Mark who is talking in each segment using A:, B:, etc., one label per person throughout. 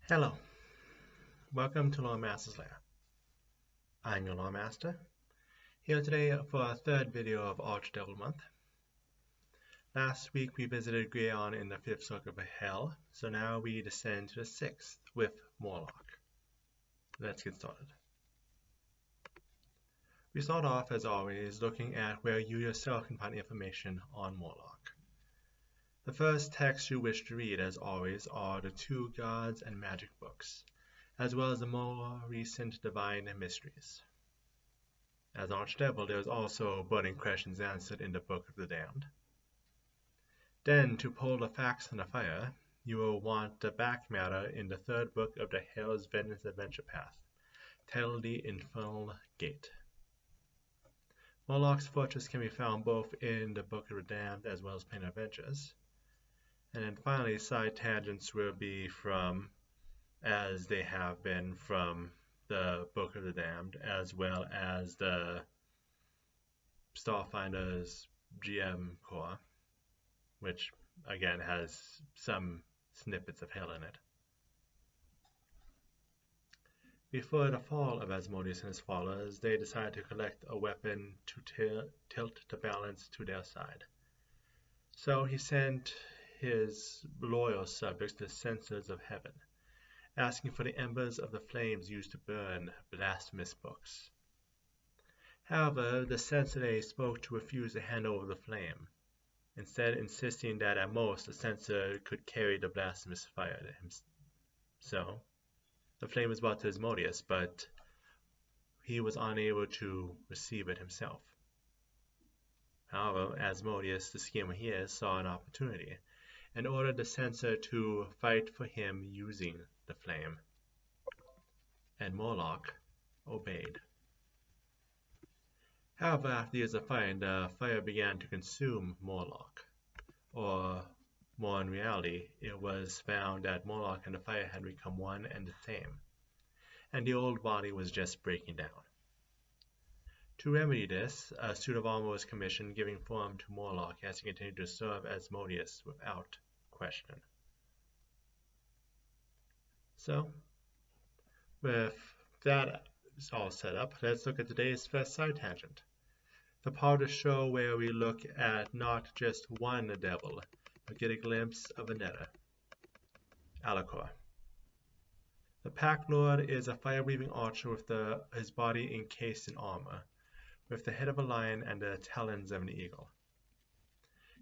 A: Hello, welcome to Lore Master's Lair. I'm your Lore Master, here today for our third video of Archdevil Month. Last week we visited Greon in the 5th circle of Hell, so now we descend to the 6th with Moloch. Let's get started. We start off, as always, looking at where you yourself can find information on Moloch. The first text you wish to read, as always, are the 2 Gods and Magic books, as well as the more recent Divine Mysteries. As Archdevil, there is also burning questions answered in the Book of the Damned. Then, to pull the facts on the fire, you will want the back matter in the 3rd book of the Hell's Vengeance Adventure Path, titled the Infernal Gate. Moloch's fortress can be found both in the Book of the Damned as well as Plain Adventures. And then finally, side tangents will be from, as they have been from the Book of the Damned, as well as the Starfinder's GM core, which again has some snippets of hell in it. Before the fall of Asmodeus and his followers, they decided to collect a weapon to tilt the balance to their side. So he sent his loyal subjects the censors of heaven, asking for the embers of the flames used to burn blasphemous books. However, the censor spoke to refuse to hand over the flame, instead insisting that at most the censor could carry the blasphemous fire to him. So, the flame was brought to Asmodeus, but he was unable to receive it himself. However, Asmodeus, the schemer he is, saw an opportunity and ordered the censor to fight for him using the flame. And Moloch obeyed. However, after years of fighting, the fire began to consume Moloch. Or, more in reality, it was found that Moloch and the fire had become one and the same, and the old body was just breaking down. To remedy this, a suit of armor was commissioned, giving form to Moloch as he continued to serve Asmodeus without question. So, with that all set up, let's look at today's first side tangent, the part of the show where we look at not just one devil, but get a glimpse of another. Alakor. The Pack Lord is a fire-breathing archer with his body encased in armor, with the head of a lion and the talons of an eagle.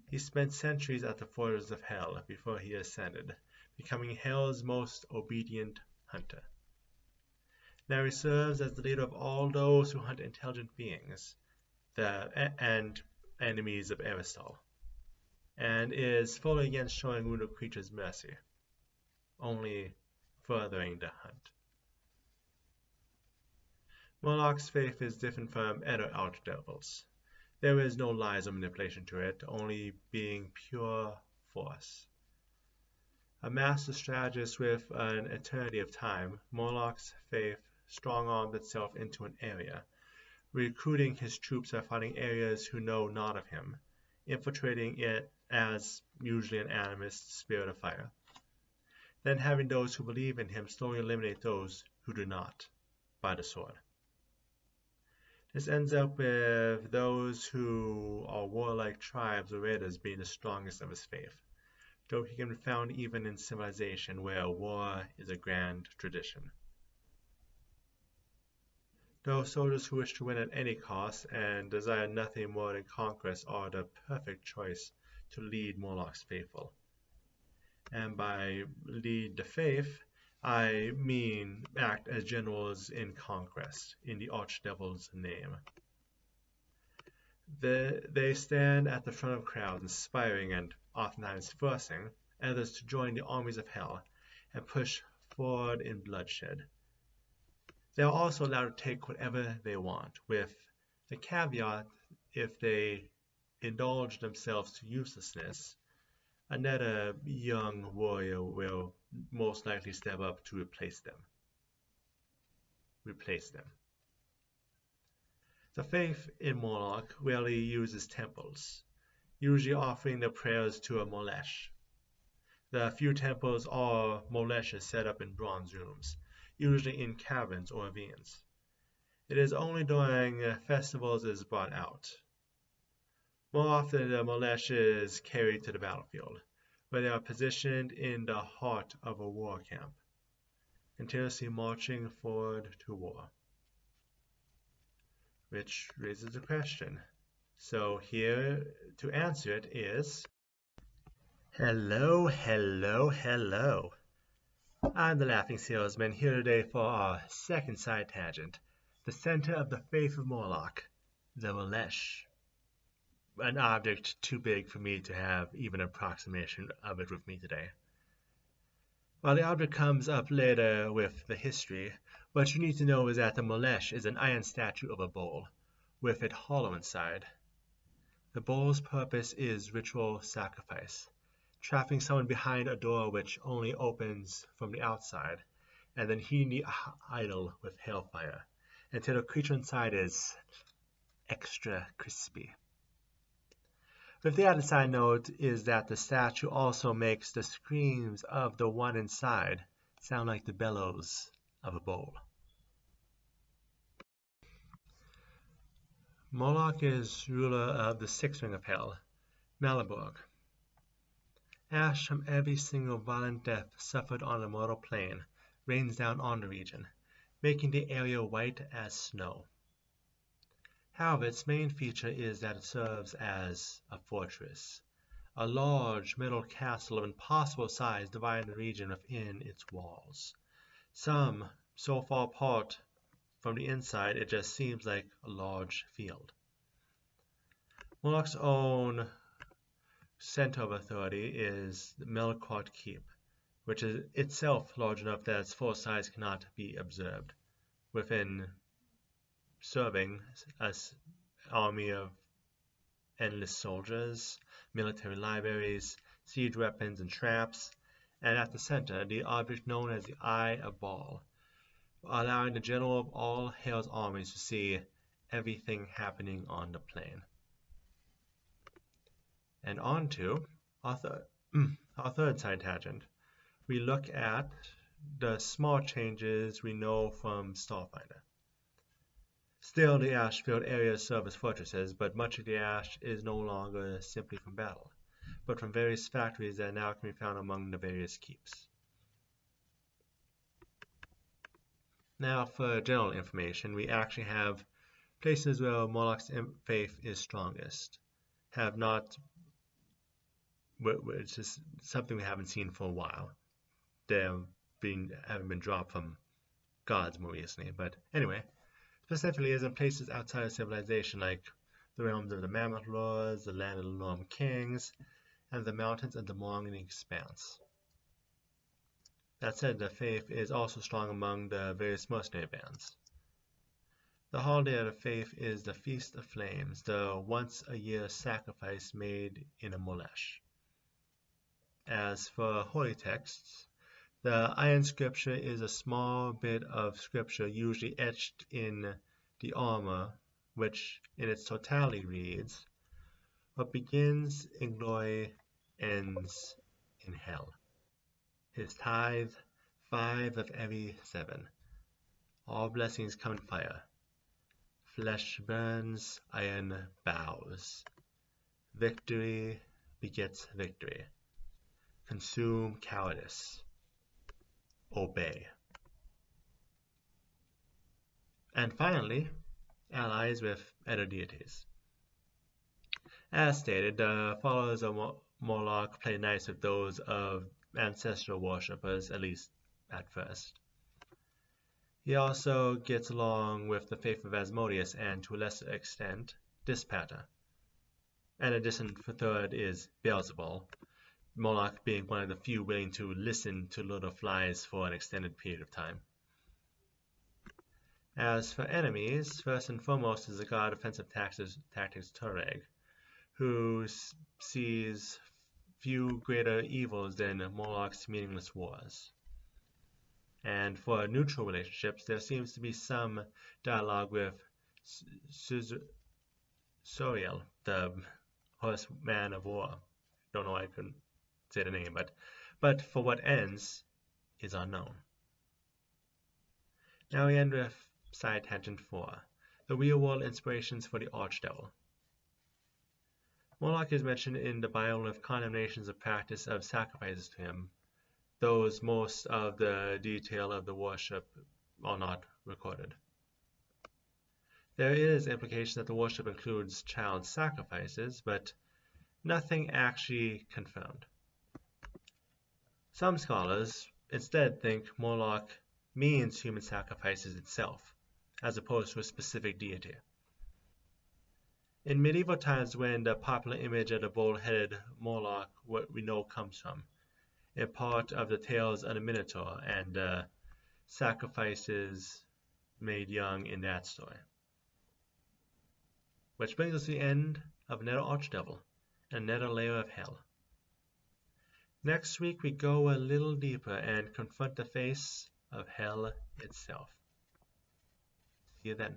A: He spent centuries at the fortress of Hell before he ascended, becoming Hell's most obedient hunter. Now he serves as the leader of all those who hunt intelligent beings and enemies of Aristal, and is fully against showing wounded creatures mercy, only furthering the hunt. Moloch's faith is different from other archdevils. There is no lies or manipulation to it, only being pure force. A master strategist with an eternity of time, Moloch's faith strong-armed itself into an area, recruiting his troops by fighting areas who know not of him, infiltrating it as usually an animist spirit of fire, then having those who believe in him slowly eliminate those who do not, by the sword. This ends up with those who are warlike tribes or raiders being the strongest of his faith, though he can be found even in civilization where war is a grand tradition. Those soldiers who wish to win at any cost and desire nothing more than conquest are the perfect choice to lead Moloch's faithful. And by lead the faith, I mean act as generals in conquest, in the Archdevil's name. They stand at the front of crowds, inspiring and oftentimes forcing others to join the armies of Hell and push forward in bloodshed. They are also allowed to take whatever they want, with the caveat if they indulge themselves to uselessness, another young warrior will most likely step up to replace them. The faith in Moloch rarely uses temples, usually offering their prayers to a Moloch. The few temples are Moloch set up in bronze rooms, usually in caverns or ravines. It is only during festivals it is brought out. More often, the Moloch is carried to the battlefield, where they are positioned in the heart of a war camp, continuously marching forward to war. Which raises the question. So here to answer it is... Hello, hello, hello. I'm the Laughing Salesman here today for our second side tangent, the center of the faith of Moloch, the Moloch. An object too big for me to have even an approximation of it with me today. While the object comes up later with the history, what you need to know is that the Moloch is an iron statue of a bull, with it hollow inside. The bull's purpose is ritual sacrifice, trapping someone behind a door which only opens from the outside, and then heating the idol with hellfire, until the creature inside is extra crispy. With the added side note is that the statue also makes the screams of the one inside sound like the bellows of a bull. Moloch is ruler of the sixth ring of hell, Malborg. Ash from every single violent death suffered on the mortal plane rains down on the region, making the area white as snow. However, its main feature is that it serves as a fortress, a large metal castle of impossible size dividing the region within its walls. Some so far apart from the inside it just seems like a large field. Moloch's own center of authority is the Moloch Keep, which is itself large enough that its full size cannot be observed, within serving as army of endless soldiers, military libraries, siege weapons and traps, and at the center the object known as the Eye of Baal, allowing the general of all Hells Armies to see everything happening on the plane. And on to our third side tangent. We look at the small changes we know from Starfinder. Still, the ash-filled areas serve as fortresses, but much of the ash is no longer simply from battle, but from various factories that now can be found among the various keeps. Now, for general information, we actually have places where Moloch's faith is strongest, which is something we haven't seen for a while. They haven't been dropped from gods more recently, but anyway, specifically is in places outside of civilization like the realms of the Mammoth Lords, the land of the Norm Kings, and the mountains of the Mongolian Expanse. That said, the faith is also strong among the various mercenary bands. The holiday of the faith is the Feast of Flames, the once-a-year sacrifice made in a Moloch. As for holy texts, the iron scripture is a small bit of scripture usually etched in the armor, which in its totality reads, "What begins in glory ends in hell. His tithe, 5 of every 7. All blessings come in fire. Flesh burns, iron bows. Victory begets victory. Consume cowardice. Obey." And finally, allies with other deities. As stated, the followers of Moloch play nice with those of ancestral worshippers, at least at first. He also gets along with the faith of Asmodeus and, to a lesser extent, Dispater. And a distant third is Beelzebul, Moloch being one of the few willing to listen to Lord of Flies for an extended period of time. As for enemies, first and foremost is the god of offensive tactics Tureg, who sees few greater evils than Moloch's meaningless wars. And for neutral relationships, there seems to be some dialogue with Suriel, the horseman of war. Don't know why I couldn't say the name, but but for what ends is unknown. Now we end with side tangent 4, the real-world inspirations for the Archdevil. Moloch is mentioned in the Bible with condemnations of practice of sacrifices to him, though most of the detail of the worship are not recorded. There is implication that the worship includes child sacrifices, but nothing actually confirmed. Some scholars instead think Moloch means human sacrifices itself, as opposed to a specific deity. In medieval times, when the popular image of the bull-headed Moloch, what we know comes from, in part of the tales of the Minotaur and sacrifices made young in that story. Which brings us to the end of another Archdevil, another layer of hell. Next week we go a little deeper and confront the face of hell itself. See you then.